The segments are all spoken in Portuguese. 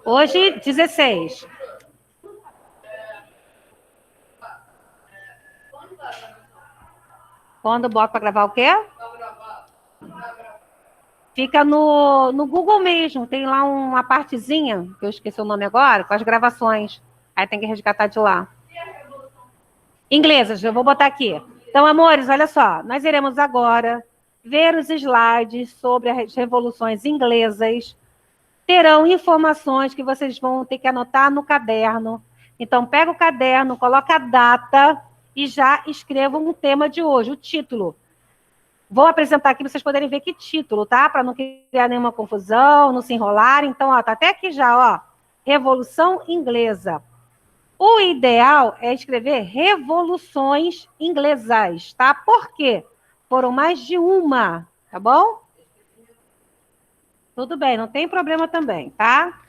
Hoje, 16. Quando bota para gravar o quê? Fica no Google mesmo. Tem lá uma partezinha, que eu esqueci o nome agora, com as gravações. Aí tem que resgatar de lá. Inglesas, eu vou botar aqui. Então, amores, olha só. Nós iremos agora ver os slides sobre as revoluções inglesas. Terão informações que vocês vão ter que anotar no caderno. Então, pega o caderno, coloca a data e já escreva um tema de hoje, o título. Vou apresentar aqui para vocês poderem ver que título, tá? Para não criar nenhuma confusão, não se enrolar. Então, ó, tá até aqui já, ó. Revolução Inglesa. O ideal é escrever revoluções inglesas, tá? Por quê? Foram mais de uma, tá bom? Tudo bem, não tem problema também, tá?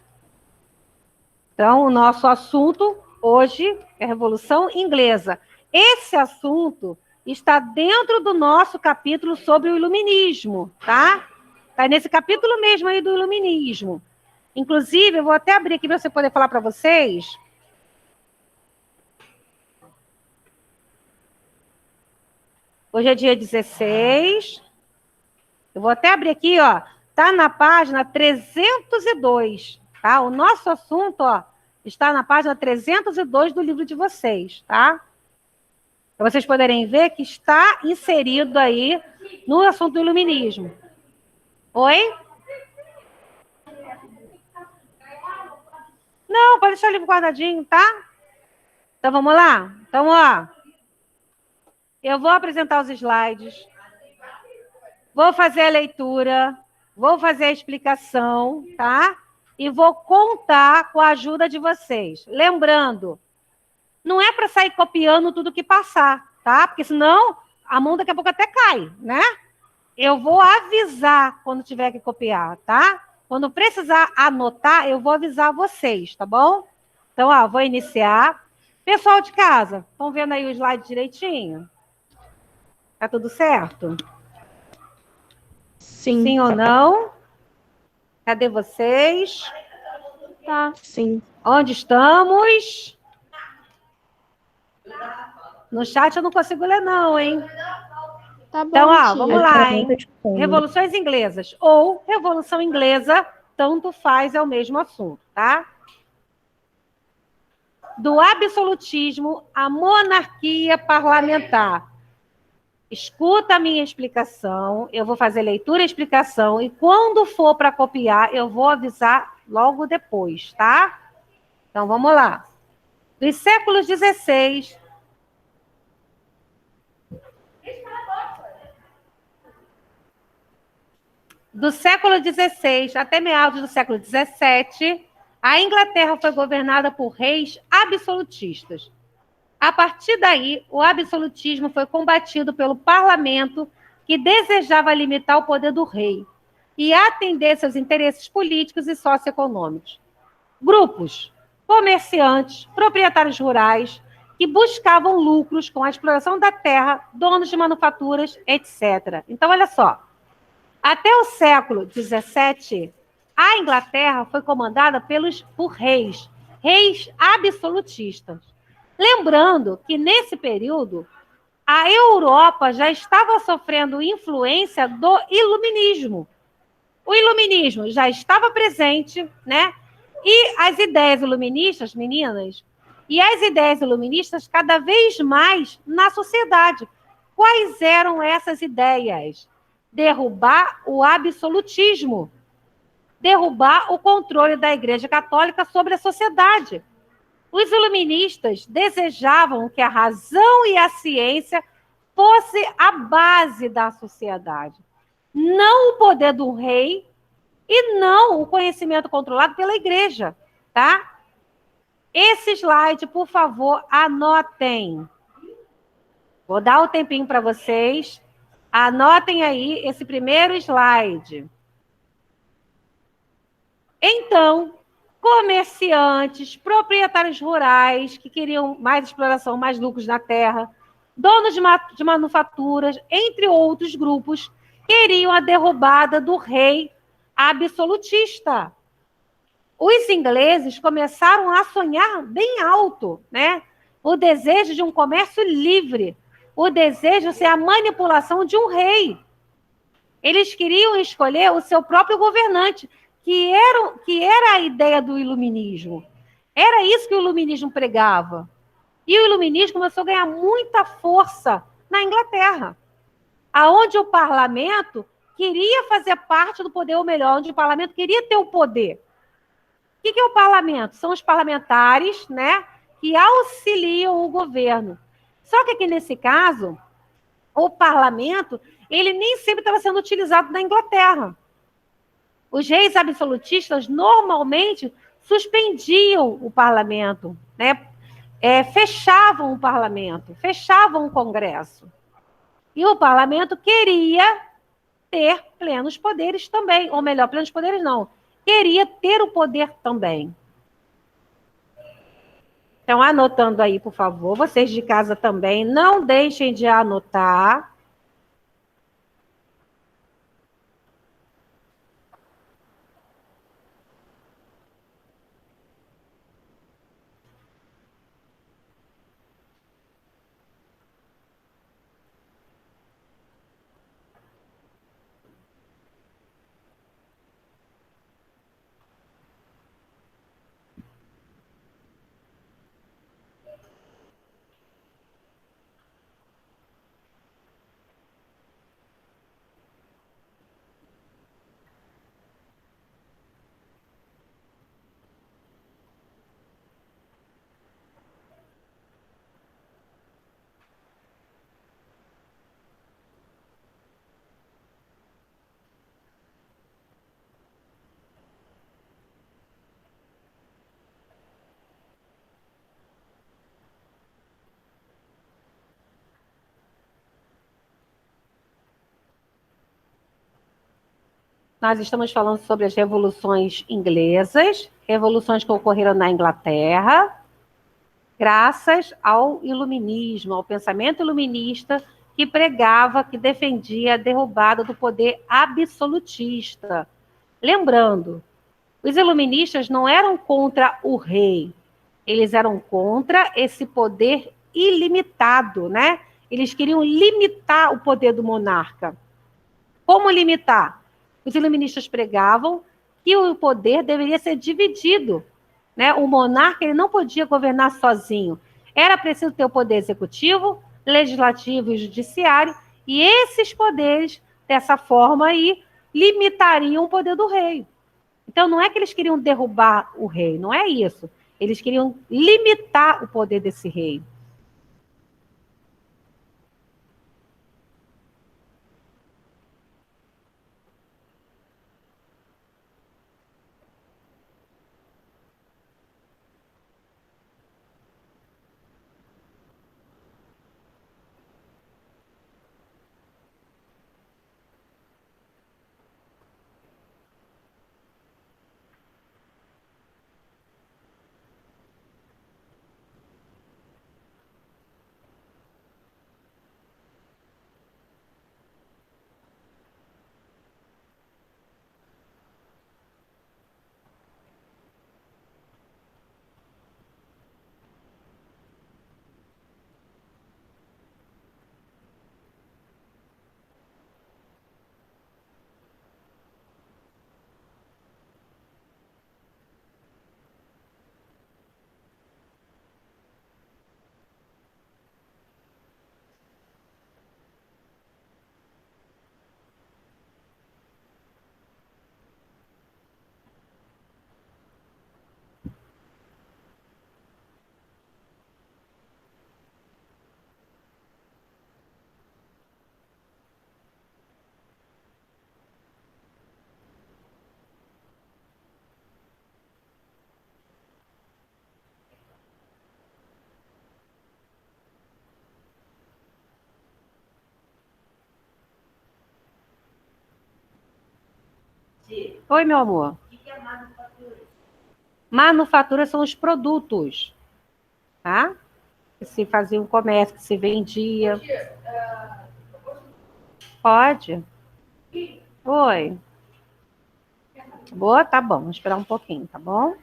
Então, o nosso assunto hoje é Revolução Inglesa. Esse assunto está dentro do nosso capítulo sobre o Iluminismo, tá? Está nesse capítulo mesmo aí do Iluminismo. Inclusive, eu vou até abrir aqui para você poder falar para vocês. Hoje é dia 16. Eu vou até abrir aqui, ó. Tá na página 302, tá? O nosso assunto, ó, está na página 302 do livro de vocês, tá? Para vocês poderem ver que está inserido aí no assunto do iluminismo. Oi? Não, pode deixar o livro guardadinho, tá? Então, vamos lá? Então, ó, eu vou apresentar os slides, vou fazer a leitura, vou fazer a explicação, tá? E vou contar com a ajuda de vocês. Lembrando, não é para sair copiando tudo que passar, tá? Porque senão a mão daqui a pouco até cai, né? Eu vou avisar quando tiver que copiar, tá? Quando precisar anotar, eu vou avisar vocês, tá bom? Então, ó, vou iniciar. Pessoal de casa, estão vendo aí o slide direitinho? Tá tudo certo? Sim. Sim ou não? Cadê vocês? Tá. Sim. Onde estamos? No chat eu não consigo ler não, hein? Tá bom, Então, ó, tia. vamos lá, hein? Revoluções inglesas ou Revolução Inglesa, tanto faz, é o mesmo assunto, tá? Do absolutismo à monarquia parlamentar. Escuta a minha explicação, eu vou fazer leitura e explicação, e quando for para copiar, eu vou avisar logo depois, tá? Então, vamos lá. Dos séculos XVI... Do século XVI até meados do século XVII, a Inglaterra foi governada por reis absolutistas. A partir daí, o absolutismo foi combatido pelo parlamento, que desejava limitar o poder do rei e atender seus interesses políticos e socioeconômicos. Grupos, comerciantes, proprietários rurais, que buscavam lucros com a exploração da terra, donos de manufaturas, etc. Então, olha só. Até o século XVII, a Inglaterra foi comandada por reis absolutistas. Lembrando que, nesse período, a Europa já estava sofrendo influência do iluminismo. O iluminismo já estava presente, né? E as ideias iluministas, meninas, e as ideias iluministas cada vez mais na sociedade. Quais eram essas ideias? Derrubar o absolutismo, derrubar o controle da Igreja Católica sobre a sociedade. Os iluministas desejavam que a razão e a ciência fosse a base da sociedade, não o poder do rei e não o conhecimento controlado pela Igreja, tá? Esse slide, por favor, anotem. Vou dar um tempinho para vocês. Anotem aí esse primeiro slide. Então, comerciantes, proprietários rurais que queriam mais exploração, mais lucros na terra, donos de manufaturas, entre outros grupos, queriam a derrubada do rei absolutista. os ingleses começaram a sonhar bem alto, né? O desejo de um comércio livre, o desejo de ser a manipulação de um rei. Eles queriam escolher o seu próprio governante, que era a ideia do iluminismo. Era isso que o iluminismo pregava. E o iluminismo começou a ganhar muita força na Inglaterra, aonde o parlamento queria fazer parte do poder, ou melhor, onde o parlamento queria ter o poder. O que é o parlamento? São os parlamentares, né, que auxiliam o governo. Só que aqui nesse caso, o parlamento, ele nem sempre estava sendo utilizado na Inglaterra. Os reis absolutistas normalmente suspendiam o parlamento, né? Fechavam o parlamento, fechavam o Congresso. E o parlamento queria ter plenos poderes também, ou melhor, plenos poderes não, queria ter o poder também. Então, anotando aí, por favor, vocês de casa também, não deixem de anotar. Nós estamos falando sobre as revoluções inglesas, revoluções que ocorreram na Inglaterra, graças ao iluminismo, ao pensamento iluminista que pregava, que defendia a derrubada do poder absolutista. Lembrando, os iluministas não eram contra o rei, eles eram contra esse poder ilimitado, né? Eles queriam limitar o poder do monarca. Como limitar? Os iluministas pregavam que o poder deveria ser dividido, né? O monarca ele não podia governar sozinho. Era preciso ter o poder executivo, legislativo e judiciário, e esses poderes, dessa forma aí, limitariam o poder do rei. Então, não é que eles queriam derrubar o rei, não é isso. Eles queriam limitar o poder desse rei. Oi, meu amor. O que é manufatura? Manufatura são os produtos, tá? Que se fazia um comércio, que se vendia. Pode? Oi. Boa, tá bom. Vamos esperar um pouquinho, tá bom?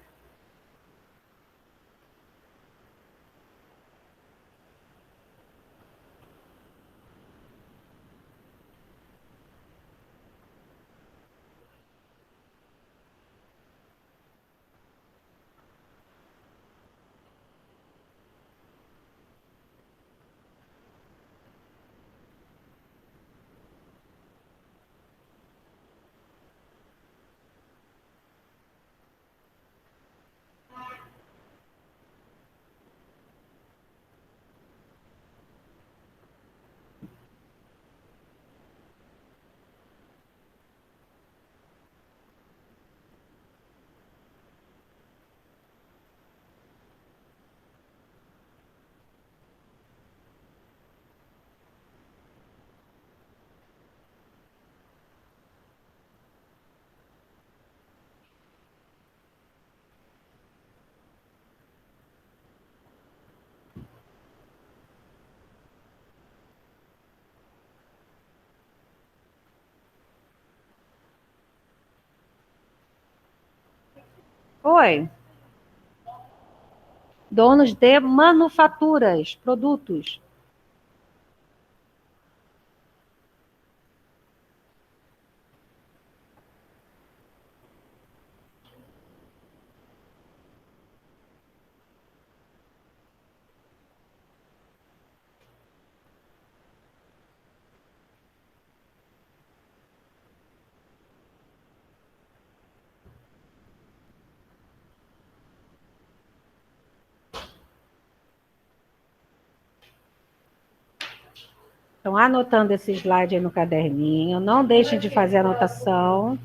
Oi. Donos de manufaturas, produtos. Estão anotando esse slide aí no caderninho. Não deixem de fazer anotação.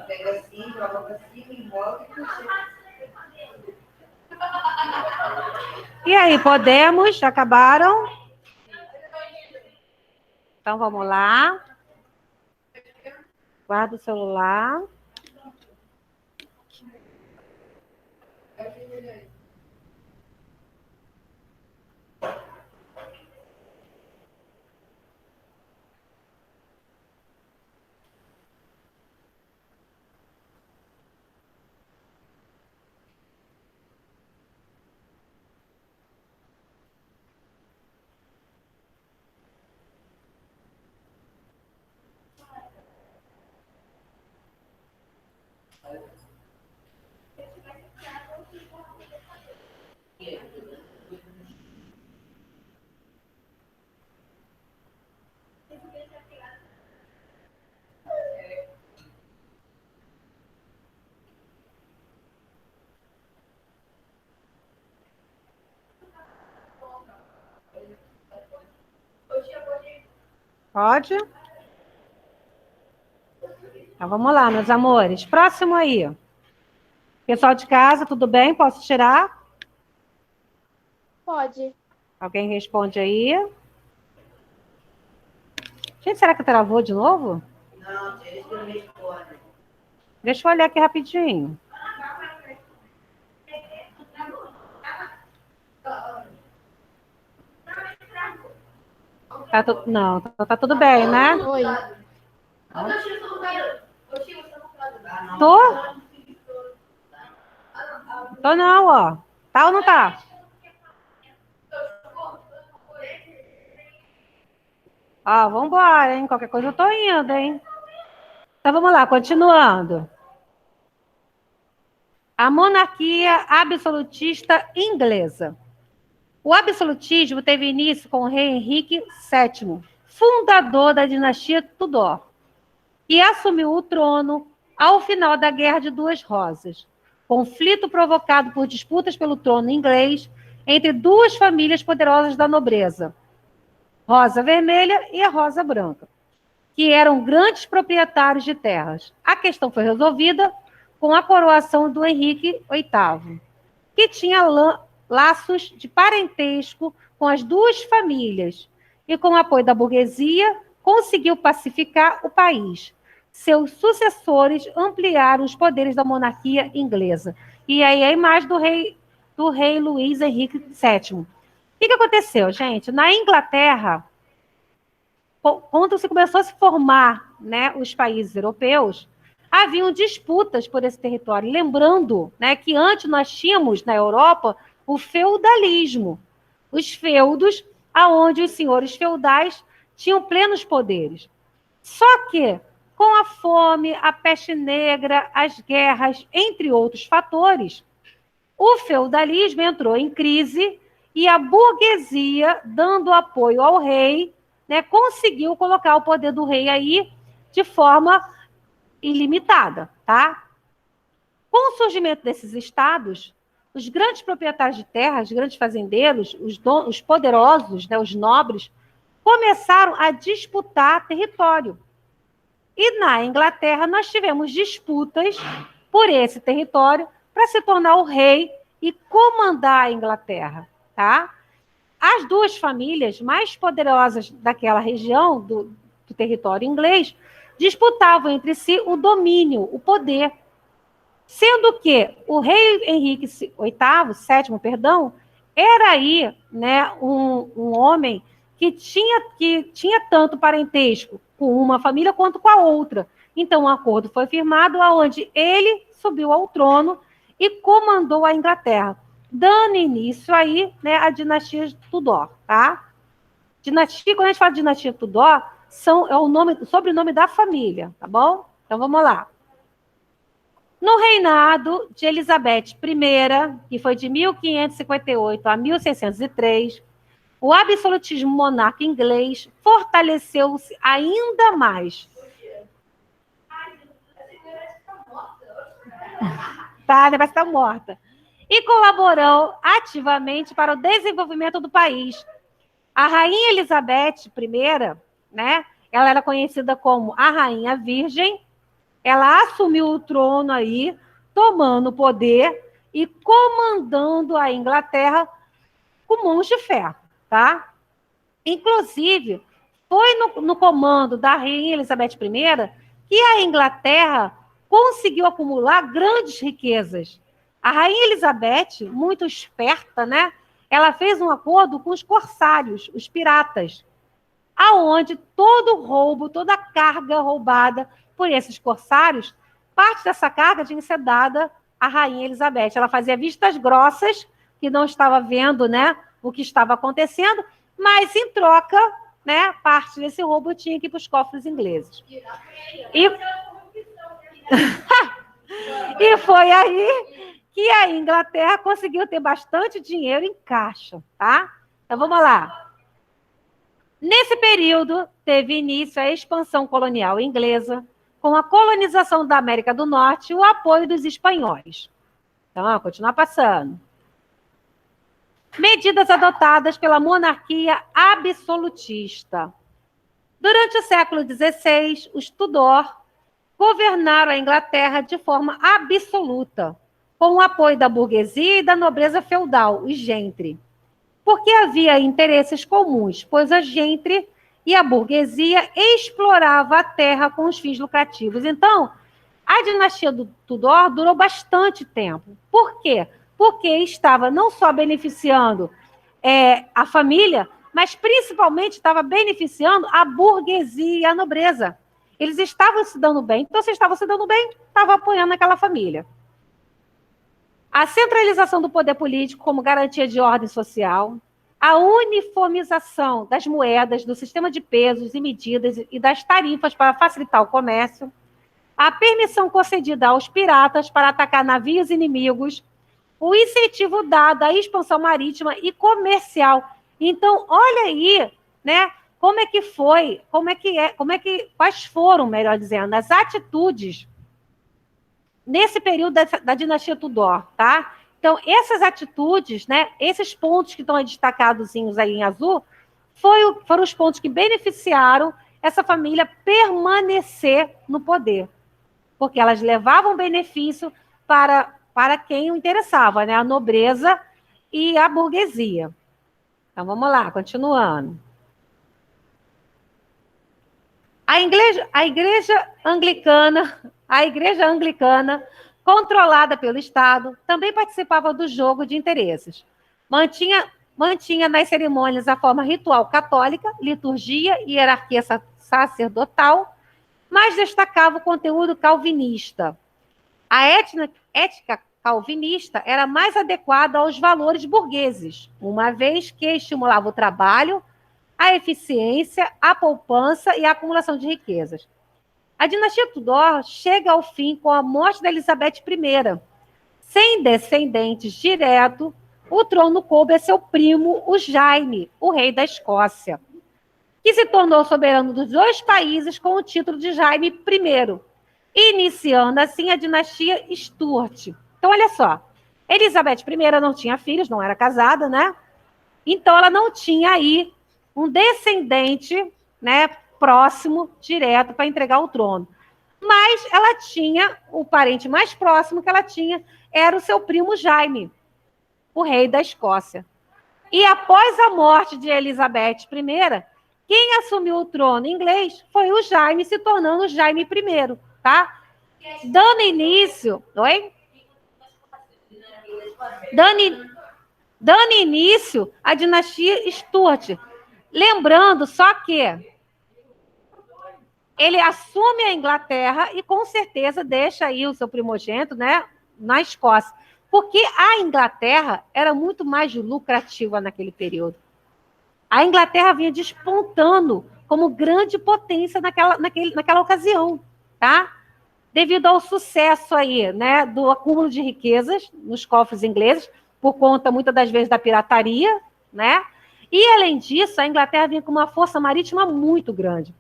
Pega assim, joga pra cima, envolve e puxa. E aí, podemos? Acabaram? Então vamos lá. Guarda o celular. Pode? Então vamos lá, meus amores. Próximo aí. Pessoal de casa, tudo bem? Posso tirar? Pode. Alguém responde aí? Gente, será que travou de novo? Não, deixa eu olhar aqui rapidinho. Não, tá tudo bem, né? Oi. Tô? Tô não, ó. Tá ou não tá? Ó, vambora, hein? Qualquer coisa eu tô indo, hein? Então vamos lá, continuando. A monarquia absolutista inglesa. O absolutismo teve início com o rei Henrique VII, fundador da dinastia Tudor. e assumiu o trono ao final da Guerra de Duas Rosas, conflito provocado por disputas pelo trono inglês entre duas famílias poderosas da nobreza, Rosa Vermelha e a Rosa Branca, que eram grandes proprietários de terras. A questão foi resolvida com a coroação do Henrique VIII, que tinha laços de parentesco com as duas famílias e, com o apoio da burguesia, conseguiu pacificar o país. Seus sucessores ampliaram os poderes da monarquia inglesa. E aí a imagem do rei Luís Henrique VII. O que aconteceu, gente? Na Inglaterra, quando se começou a se formar, né, os países europeus, haviam disputas por esse território. Lembrando, né, que antes nós tínhamos na Europa o feudalismo, os feudos, aonde os senhores feudais tinham plenos poderes. Só que, com a fome, a peste negra, as guerras, entre outros fatores, o feudalismo entrou em crise e a burguesia, dando apoio ao rei, né, conseguiu colocar o poder do rei aí de forma ilimitada, tá? Com o surgimento desses estados, os grandes proprietários de terras, os grandes fazendeiros, os poderosos, né, os nobres, começaram a disputar território. E na Inglaterra nós tivemos disputas por esse território para se tornar o rei e comandar a Inglaterra, tá? As duas famílias mais poderosas daquela região, do território inglês, disputavam entre si o domínio, o poder. Sendo que o rei Henrique VII, perdão, era aí, né, um homem que tinha tanto parentesco com uma família quanto com a outra. Então, um acordo foi firmado onde ele subiu ao trono e comandou a Inglaterra, dando início aí, né, à dinastia Tudor, tá? Dinastia, quando a gente fala de dinastia Tudor, é o sobrenome da família, tá bom? Então, vamos lá. No reinado de Elizabeth I, que foi de 1558 a 1603, o absolutismo monarca inglês fortaleceu-se ainda mais. Tá, vai estar morta. E colaborou ativamente para o desenvolvimento do país. A rainha Elizabeth I, né, ela era conhecida como a Rainha Virgem, ela assumiu o trono aí, tomando o poder e comandando a Inglaterra com mãos de ferro, tá? Inclusive, foi no comando da rainha Elizabeth I que a Inglaterra conseguiu acumular grandes riquezas. A rainha Elizabeth, muito esperta, né? Ela fez um acordo com os corsários, os piratas, aonde todo roubo, toda carga roubada por esses corsários, parte dessa carga tinha que ser dada à rainha Elizabeth. Ela fazia vistas grossas, que não estava vendo, né, o que estava acontecendo, mas, em troca, né, parte desse roubo tinha que ir para os cofres ingleses. E foi aí que a Inglaterra conseguiu ter bastante dinheiro em caixa, tá? Então, vamos lá. Nesse período, teve início a expansão colonial inglesa, com a colonização da América do Norte e o apoio dos espanhóis. Então, vamos continuar passando. Medidas adotadas pela monarquia absolutista. Durante o século XVI, os Tudor governaram a Inglaterra de forma absoluta, com o apoio da burguesia e da nobreza feudal, os gentry. Porque havia interesses comuns, pois a gentry e a burguesia explorava a terra com os fins lucrativos. Então, a dinastia do Tudor durou bastante tempo. Por quê? Porque estava não só beneficiando a família, mas principalmente estava beneficiando a burguesia e a nobreza. Eles estavam se dando bem, então se estavam se dando bem, estavam apoiando aquela família. A centralização do poder político como garantia de ordem social, a uniformização das moedas, do sistema de pesos e medidas e das tarifas para facilitar o comércio, a permissão concedida aos piratas para atacar navios inimigos, o incentivo dado à expansão marítima e comercial. Então, olha aí, né, quais foram, melhor dizendo, as atitudes nesse período da dinastia Tudor, tá? Então, essas atitudes, né, esses pontos que estão destacados aí em azul, foram os pontos que beneficiaram essa família permanecer no poder, porque elas levavam benefício para quem o interessava, né, a nobreza e a burguesia. Então, vamos lá, continuando. A igreja anglicana, controlada pelo Estado, também participava do jogo de interesses. Mantinha nas cerimônias a forma ritual católica, liturgia e hierarquia sacerdotal, mas destacava o conteúdo calvinista. A ética calvinista era mais adequada aos valores burgueses, uma vez que estimulava o trabalho, a eficiência, a poupança e a acumulação de riquezas. A dinastia Tudor chega ao fim com a morte da Elizabeth I. Sem descendentes direto, o trono coube a seu primo, o Jaime, o rei da Escócia, que se tornou soberano dos 2 países com o título de Jaime I, iniciando assim a dinastia Stuart. Então, olha só, Elizabeth I não tinha filhos, não era casada, né? Então, ela não tinha aí um descendente, né, próximo, direto, para entregar o trono. Mas ela tinha, o parente mais próximo que ela tinha era o seu primo Jaime, o rei da Escócia. E após a morte de Elizabeth I, quem assumiu o trono inglês foi o Jaime, se tornando Jaime I, tá? Dando início... Oi? Dando início à dinastia Stuart. Lembrando só que ele assume a Inglaterra e com certeza deixa aí o seu primogênito, né, na Escócia. Porque a Inglaterra era muito mais lucrativa naquele período. A Inglaterra vinha despontando como grande potência naquela ocasião, tá? Devido ao sucesso aí, né, do acúmulo de riquezas nos cofres ingleses, por conta, muitas das vezes, da pirataria, né? E, além disso, a Inglaterra vinha com uma força marítima muito grande.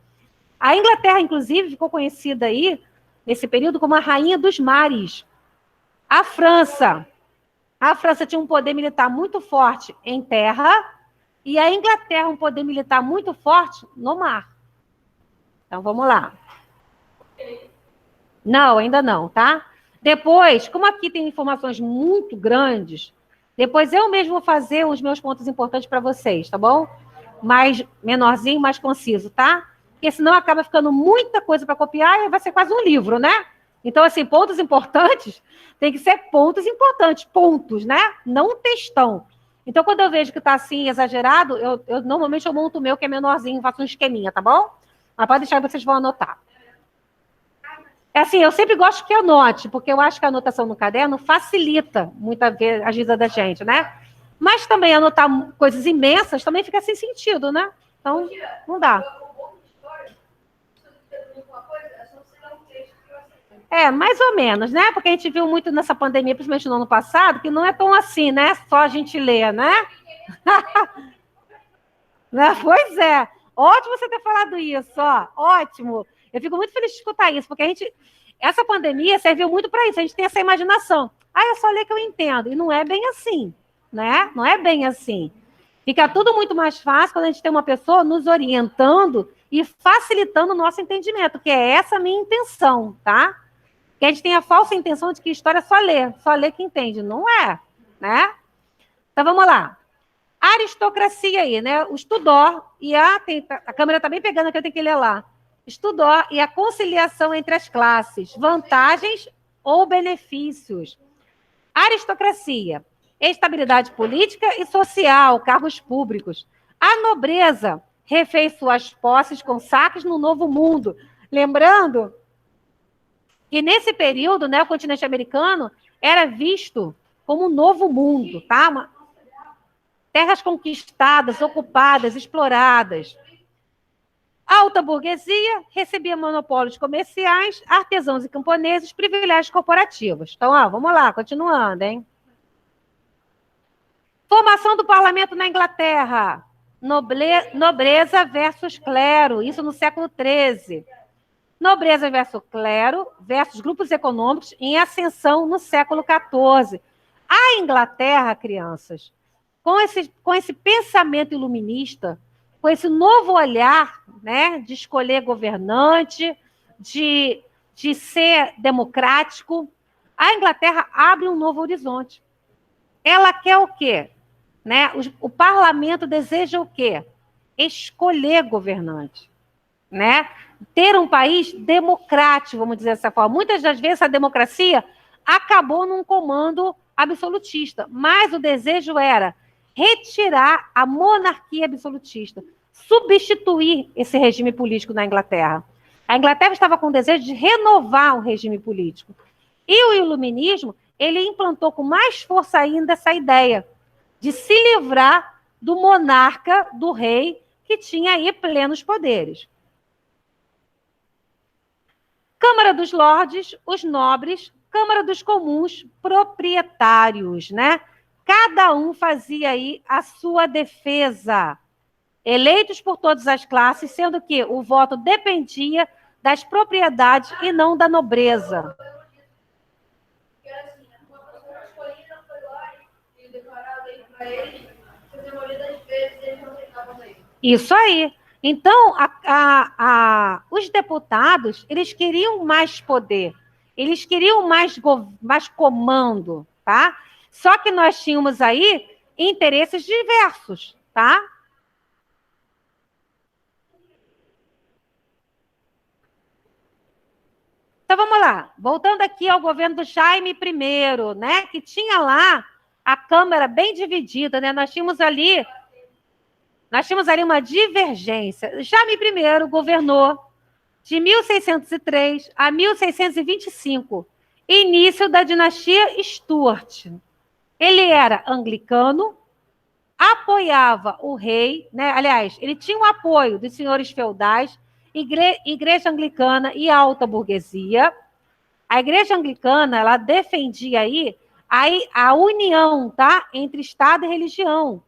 A Inglaterra, inclusive, ficou conhecida aí, nesse período, como a rainha dos mares. A França tinha um poder militar muito forte em terra e a Inglaterra um poder militar muito forte no mar. Então, vamos lá. Não, ainda não, tá? Depois, como aqui tem informações muito grandes, depois eu mesmo vou fazer os meus pontos importantes para vocês, tá bom? Mais menorzinho, mais conciso, tá? Porque senão acaba ficando muita coisa para copiar e vai ser quase um livro, né? Então, assim, pontos importantes tem que ser pontos importantes, pontos, né? Não um textão. Então, quando eu vejo que está assim, exagerado, normalmente eu monto o meu, que é menorzinho, faço um esqueminha, tá bom? Mas pode deixar que vocês vão anotar. É assim, eu sempre gosto que anote, porque eu acho que a anotação no caderno facilita muitas vezes a vida da gente, né? Mas também anotar coisas imensas também fica sem sentido, né? Então, não dá. É, mais ou menos, né? Porque a gente viu muito nessa pandemia, principalmente no ano passado, que não é tão assim, né? Só a gente lê, né? Né? Pois é. Ótimo você ter falado isso, ó. Ótimo. Eu fico muito feliz de escutar isso, porque essa pandemia serviu muito para isso. A gente tem essa imaginação. É só ler que eu entendo. E não é bem assim, né? Não é bem assim. Fica tudo muito mais fácil quando a gente tem uma pessoa nos orientando e facilitando o nosso entendimento, que é essa a minha intenção, tá? Que a gente tem a falsa intenção de que história é só ler que entende. Não é, né? Então, vamos lá. A aristocracia aí, né? O Tudor e a câmera está bem pegando aqui, eu tenho que ler lá. Tudor e a conciliação entre as classes, vantagens ou benefícios. Aristocracia, estabilidade política e social, cargos públicos. A nobreza refez suas posses com saques no Novo Mundo. Lembrando que nesse período, né, o continente americano era visto como um novo mundo, tá? Terras conquistadas, ocupadas, exploradas. A alta burguesia recebia monopólios comerciais, artesãos e camponeses, privilégios corporativos. Então, vamos lá, continuando, hein? Formação do parlamento na Inglaterra. Nobreza versus clero, isso no século XIII. Nobreza versus clero versus grupos econômicos em ascensão no século XIV. A Inglaterra, crianças, com esse pensamento iluminista, com esse novo olhar, né, de escolher governante, de ser democrático, a Inglaterra abre um novo horizonte. Ela quer o quê? Né? O parlamento deseja o quê? Escolher governante, né? Ter um país democrático, vamos dizer dessa forma. Muitas das vezes a democracia acabou num comando absolutista, mas o desejo era retirar a monarquia absolutista, substituir esse regime político na Inglaterra. A Inglaterra estava com o desejo de renovar o regime político. E o iluminismo, ele implantou com mais força ainda essa ideia de se livrar do monarca, do rei, que tinha aí plenos poderes. Câmara dos Lordes, os nobres, Câmara dos Comuns, proprietários, né? Cada um fazia aí a sua defesa. Eleitos por todas as classes, sendo que o voto dependia das propriedades e não da nobreza. Isso aí. Então, os deputados, eles queriam mais poder, eles queriam mais comando, tá? Só que nós tínhamos aí interesses diversos, tá? Então, vamos lá. Voltando aqui ao governo do Jaime I, né? Que tinha lá a Câmara bem dividida, né? Nós tínhamos ali uma divergência. Jaime I governou de 1603 a 1625, início da dinastia Stuart. Ele era anglicano, apoiava o rei, né? Aliás, ele tinha o apoio dos senhores feudais, igreja anglicana e alta burguesia. A igreja anglicana, ela defendia aí a união, tá? Entre Estado e religião.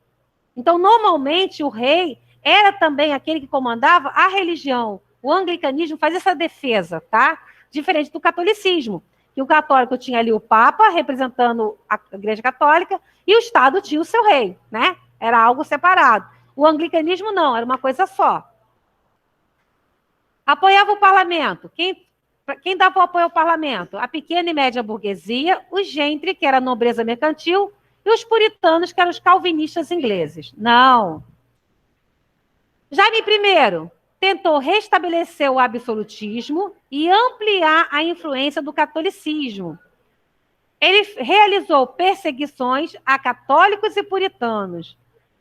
Então, normalmente, o rei era também aquele que comandava a religião. O anglicanismo faz essa defesa, tá? Diferente do catolicismo, que o católico tinha ali o Papa, representando a Igreja Católica, e o Estado tinha o seu rei, né? Era algo separado. O anglicanismo não, era uma coisa só. Apoiava o parlamento. Quem dava o apoio ao parlamento? A pequena e média burguesia, os gentry, que era a nobreza mercantil, e os puritanos, que eram os calvinistas ingleses. Não. Jaime I tentou restabelecer o absolutismo e ampliar a influência do catolicismo. Ele realizou perseguições a católicos e puritanos.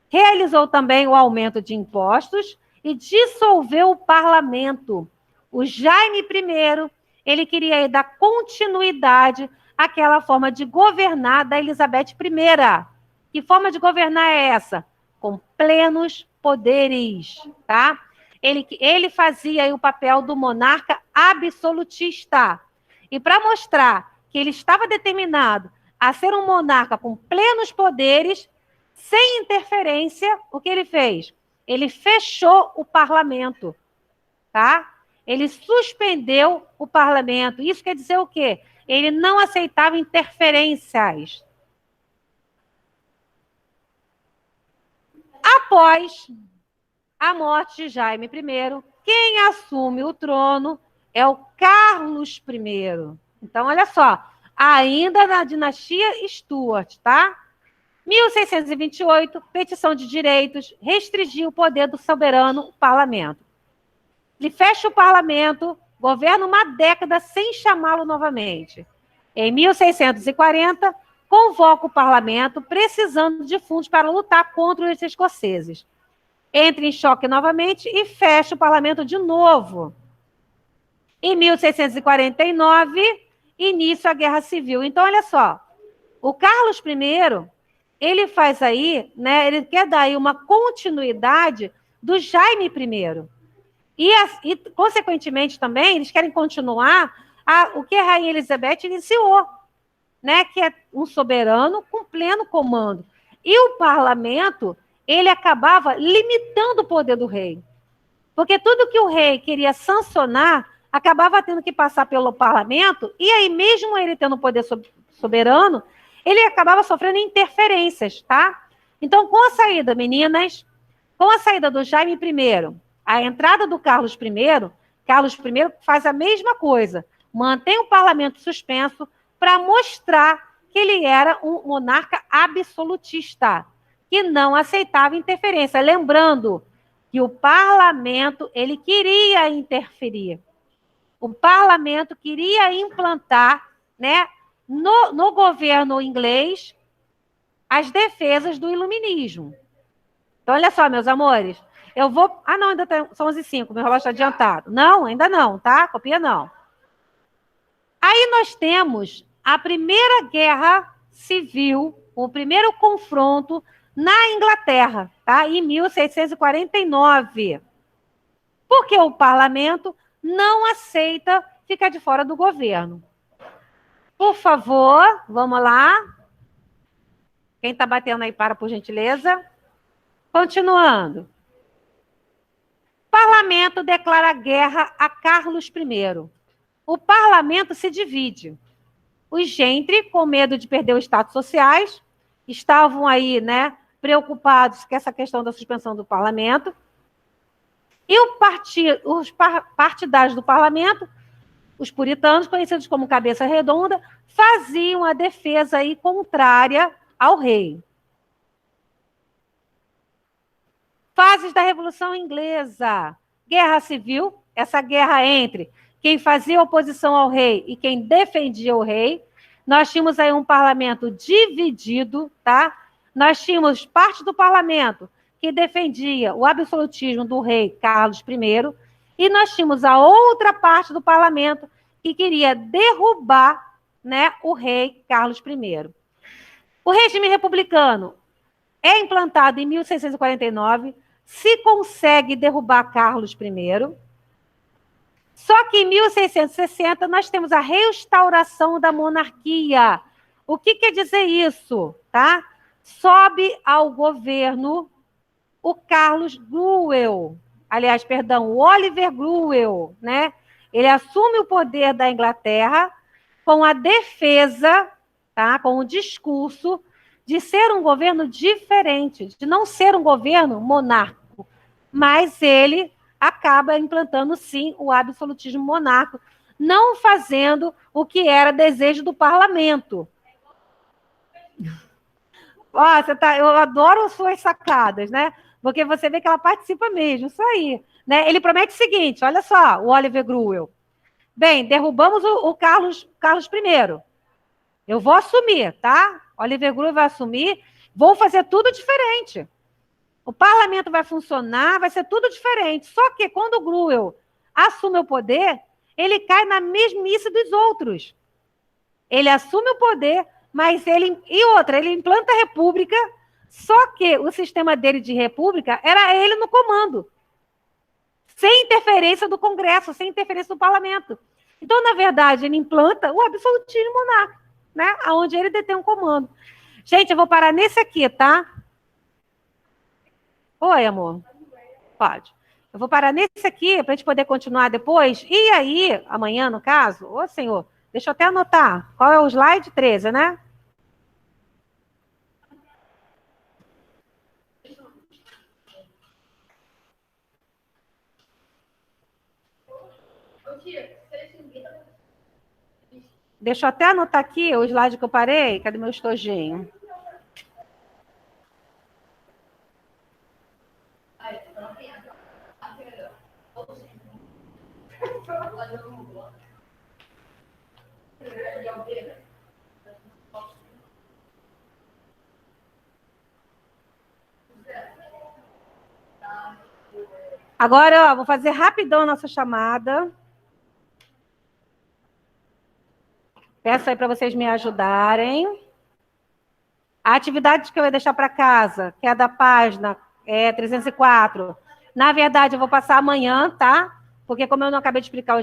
Realizou também o aumento de impostos e dissolveu o parlamento. O Jaime I, ele queria dar continuidade àquela forma de governar da Elizabeth I. Que forma de governar é essa? Com plenos poderes, tá? Ele fazia aí o papel do monarca absolutista. E para mostrar que ele estava determinado a ser um monarca com plenos poderes, sem interferência, o que ele fez? Ele fechou o parlamento, tá? Ele suspendeu o parlamento. Isso quer dizer o quê? Ele não aceitava interferências. Após a morte de Jaime I, quem assume o trono é o Carlos I. Então, olha só, ainda na dinastia Stuart, tá? 1628, petição de direitos, restringiu o poder do soberano parlamento. Ele fecha o parlamento, governa uma década sem chamá-lo novamente. Em 1640, convoca o parlamento, precisando de fundos para lutar contra os escoceses. Entra em choque novamente e fecha o parlamento de novo. Em 1649, inicia a Guerra Civil. Então, olha só, o Carlos I, ele faz aí, né, ele quer dar aí uma continuidade do Jaime I. E, consequentemente, também, eles querem continuar o que a Rainha Elizabeth iniciou, né, que é um soberano com pleno comando. E o parlamento, ele acabava limitando o poder do rei. Porque tudo que o rei queria sancionar acabava tendo que passar pelo parlamento, e aí mesmo ele tendo poder soberano, ele acabava sofrendo interferências, tá? Então, com a saída, meninas, com a saída do Jaime I, a entrada do Carlos I faz a mesma coisa, mantém o parlamento suspenso para mostrar que ele era um monarca absolutista, que não aceitava interferência. Lembrando que o parlamento, ele queria interferir. O parlamento queria implantar, né, no governo inglês, as defesas do iluminismo. Então, olha só, meus amores, eu vou... Ah, não, ainda são 11h05, meu relógio está adiantado. Não, ainda não, tá? Copia não. Aí nós temos a primeira guerra civil, o primeiro confronto na Inglaterra, tá? Em 1649. Porque o parlamento não aceita ficar de fora do governo. Por favor, vamos lá. Quem está batendo aí, para, por gentileza. Continuando. Parlamento declara guerra a Carlos I. O parlamento se divide. Os gentry, com medo de perder os status sociais, estavam aí, né, preocupados com essa questão da suspensão do parlamento. E os partidários do parlamento, os puritanos, conhecidos como Cabeça Redonda, faziam a defesa aí contrária ao rei. Fases da Revolução Inglesa. Guerra Civil, essa guerra entre quem fazia oposição ao rei e quem defendia o rei. Nós tínhamos aí um parlamento dividido, tá? Nós tínhamos parte do parlamento que defendia o absolutismo do rei Carlos I, e nós tínhamos a outra parte do parlamento que queria derrubar, né, o rei Carlos I. O regime republicano é implantado em 1649, se consegue derrubar Carlos I. Só que em 1660 nós temos a restauração da monarquia. O que quer dizer isso? Tá? Sobe ao governo o Carlos Cromwell, o Oliver Cromwell, né? Ele assume o poder da Inglaterra com a defesa, tá? Com o discurso de ser um governo diferente, de não ser um governo monárquico, mas ele acaba implantando, sim, o absolutismo monárquico, não fazendo o que era desejo do parlamento. Ó, eu adoro suas sacadas, né? Porque você vê que ela participa mesmo, isso aí. Né? Ele promete o seguinte, olha só, o Oliver Cromwell. Bem, derrubamos o Carlos I. Eu vou assumir, tá? Oliver Cromwell vai assumir, vou fazer tudo diferente. O parlamento vai funcionar, vai ser tudo diferente. Só que quando o Cromwell assume o poder, ele cai na mesmice dos outros. Ele assume o poder, mas ele implanta a república, só que o sistema dele de república era ele no comando. Sem interferência do Congresso, sem interferência do parlamento. Então, na verdade, ele implanta o absolutismo monárquico, né? Onde ele detém um comando. Gente, eu vou parar nesse aqui, tá? Oi, amor. Pode. Eu vou parar nesse aqui para a gente poder continuar depois. E aí, amanhã, no caso, ô senhor, deixa eu até anotar. Qual é o slide 13, né? Deixa eu até anotar aqui o slide que eu parei. Cadê meu estojinho? Agora, ó, vou fazer rapidão a nossa chamada. Peço aí para vocês me ajudarem. A atividade que eu ia deixar para casa, que é a da página 304, na verdade, eu vou passar amanhã, tá? Porque como eu não acabei de explicar